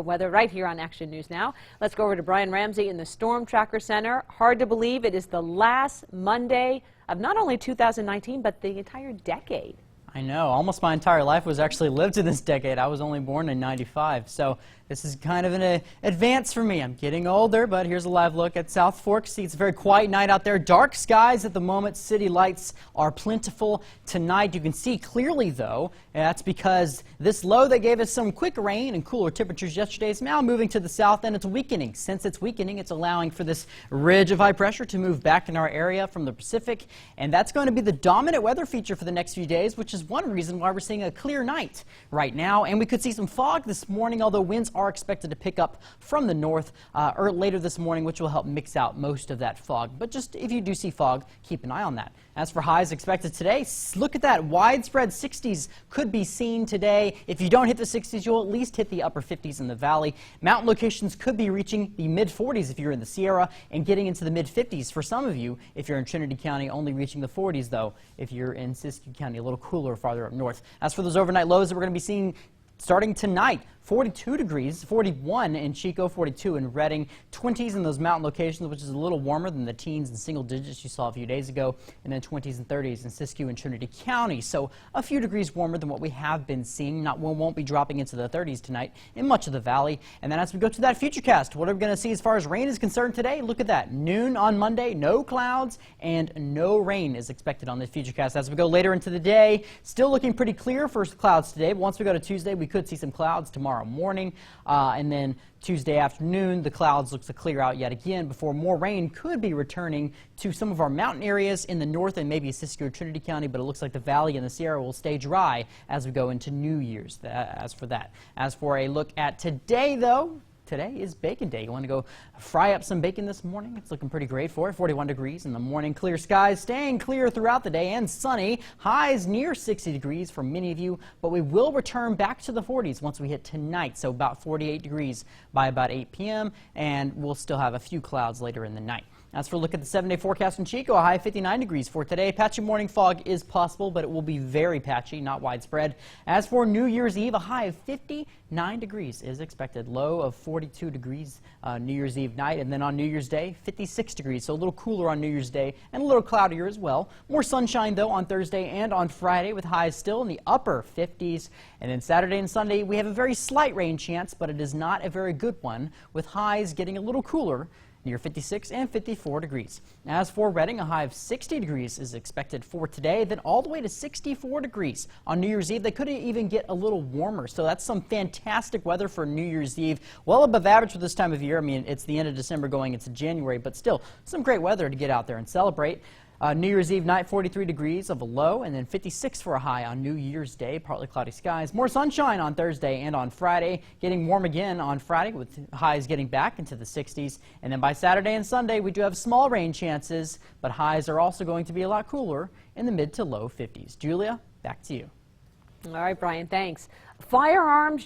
Weather right here on Action News Now. Let's go over to Brian Ramsey in the Storm Tracker Center. Hard to believe it is the last Monday of not only 2019, but the entire decade. I know. Almost my entire life was actually lived in this decade. I was only born in '95, so this is kind of an advance for me. I'm getting older, but here's a live look at South Fork. See, it's a very quiet night out there. Dark skies at the moment. City lights are plentiful tonight. You can see clearly, though, and that's because this low that gave us some quick rain and cooler temperatures yesterday is now moving to the south, and it's weakening. Since it's weakening, it's allowing for this ridge of high pressure to move back in our area from the Pacific, and that's going to be the dominant weather feature for the next few days, which is one reason why we're seeing a clear night right now. And we could see some fog this morning, although winds are expected to pick up from the north or later this morning, which will help mix out most of that fog. But just if you do see fog, keep an eye on that. As for highs expected today, look at that. Widespread 60s could be seen today. If you don't hit the 60s, you'll at least hit the upper 50s in the valley. Mountain locations could be reaching the mid 40s if you're in the Sierra, and getting into the mid 50s for some of you if you're in Trinity County, only reaching the 40s though if you're in Siskiyou County, a little cooler farther up north. As for those overnight lows that we're going to be seeing starting tonight, 42 degrees, 41 in Chico, 42 in Redding, 20s in those mountain locations, which is a little warmer than the teens and single digits you saw a few days ago, and then 20s and 30s in Siskiyou and Trinity County. So a few degrees warmer than what we have been seeing. We won't be dropping into the 30s tonight in much of the valley. And then as we go to that futurecast, what are we going to see as far as rain is concerned today? Look at that. Noon on Monday, no clouds and no rain is expected on this futurecast. As we go later into the day, still looking pretty clear for clouds today. But once we go to Tuesday, we could see some clouds tomorrow morning, and then Tuesday afternoon the clouds look to clear out yet again before more rain could be returning to some of our mountain areas in the north and maybe Siskiyou or Trinity County, but it looks like the valley and the Sierra will stay dry as we go into New Year's. As for a look at today, though, today is bacon day. You want to go fry up some bacon this morning? It's looking pretty great for it. 41 degrees in the morning. Clear skies, staying clear throughout the day and sunny. Highs near 60 degrees for many of you, but we will return back to the 40s once we hit tonight. So about 48 degrees by about 8 p.m. and we'll still have a few clouds later in the night. As for a look at the 7-day forecast in Chico, a high of 59 degrees for today. Patchy morning fog is possible, but it will be very patchy, not widespread. As for New Year's Eve, a high of 59 degrees is expected. Low of 42 degrees New Year's Eve night. And then on New Year's Day, 56 degrees. So a little cooler on New Year's Day and a little cloudier as well. More sunshine, though, on Thursday and on Friday with highs still in the upper 50s. And then Saturday and Sunday, we have a very slight rain chance, but it is not a very good one, with highs getting a little cooler near 56 and 54 degrees. As for Redding, a high of 60 degrees is expected for today, then all the way to 64 degrees on New Year's Eve. They could even get a little warmer, so that's some fantastic weather for New Year's Eve. Well above average for this time of year. I mean, it's the end of December going into January, but still some great weather to get out there and celebrate. New Year's Eve night, 43 degrees of a low, and then 56 for a high on New Year's Day. Partly cloudy skies. More sunshine on Thursday and on Friday. Getting warm again on Friday with highs getting back into the 60s. And then by Saturday and Sunday, we do have small rain chances, but highs are also going to be a lot cooler in the mid to low 50s. Julia, back to you. All right, Brian, thanks. Firearms,